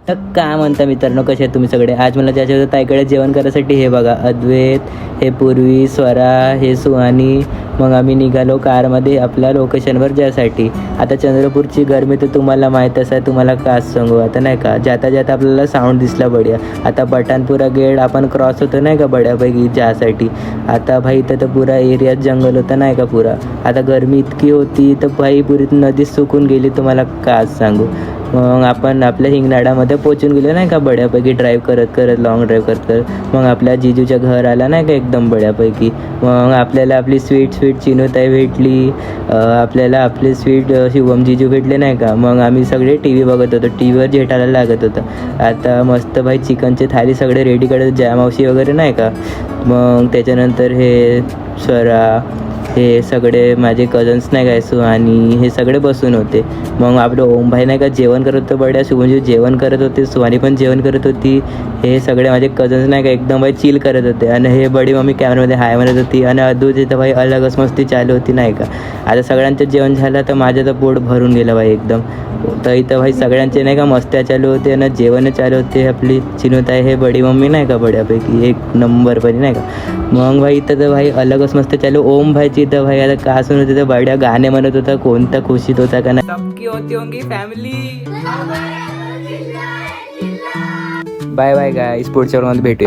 तर काय म्हणता मित्रांनो, कसे आहेत तुम्ही सगळे? आज मला ज्याच्या ताईकडे जेवण करायसाठी हे बघा, अद्वैत, हे पूर्वी, स्वरा, हे सुहानी. मग आम्ही निघालो कारमध्ये आपल्या लोकेशनवर जायसाठी. आता चंद्रपूरची गरमी तर तुम्हाला माहीतच आहे, तुम्हाला का सांगू आता नाही का. जाता जाता आपल्याला साऊंड दिसला बढिया. आता बटानपुरा गेट आपण क्रॉस होतो नाही का बड्यापैकी ज्यासाठी. आता भाई तर पुरा एरियात जंगल होता नाही का पुरा. आता गरमी इतकी होती तर भाई पुरी नदी सुकून गेली, तुम्हाला काच सांगू. मग आपण आपल्या हिंगणाडामध्ये पोचून गेलो नाही का बड्यापैकी, ड्राईव्ह करत करत, लॉंग ड्राईव्ह करत करत. मग आपल्या जिजूच्या घर आला नाही का एकदम बड्यापैकी. मग आपल्याला आपली स्वीट चिनूताई भेटली, आपल्याला आपले स्वीट शिवम जिजू भेटले नाही का. मग आम्ही सगळे टी व्ही बघत होतो, टी व्हीवर जेठायला लागत होतं. आता मस्त भाई चिकनचे थाली सगळे रेडी करत, जयमावशी वगैरे नाही का. मग त्याच्यानंतर हे स्वरा, हे सगळे माझे कझन्स नाही काय सुहानी, हे सगळे बसून होते. मग आपलं ओमभाई नाही का जेवण करत होतं बड्या, शुभंजी जेवण करत होते, सुहानी पण जेवण करत होती. हे सगळे माझे कझन्स नाही का एकदम भाई चिल करत होते. आणि हे बडी मम्मी कॅमेरामध्ये हाय म्हणत होती. आणि अद्वैत तर भाई अलगच मस्ती चालू होती नाही का. आता सगळ्यांचं जेवण झालं तर माझं तर पोट भरून गेलं भाई एकदम. तर इथं भाई सगळ्यांचे नाही का मस्त्या चालू होते आणि जेवण चालू होते. आपली चिनूताई, हे बडी मम्मी नाही का बड्यापैकी एक नंबर पण नाही का. मग भाई इथं तर भाई अलगच मस्त चालू. ओम भाईची इथं भाई आता का असून होते तर बड्या गाणे म्हणत होता, कोणता खुशीत होता का नाही. सबकी होती होंगी फॅमिली. बाय बाय गाईस, पुढच्या व्हिडिओमध्ये भेटूया.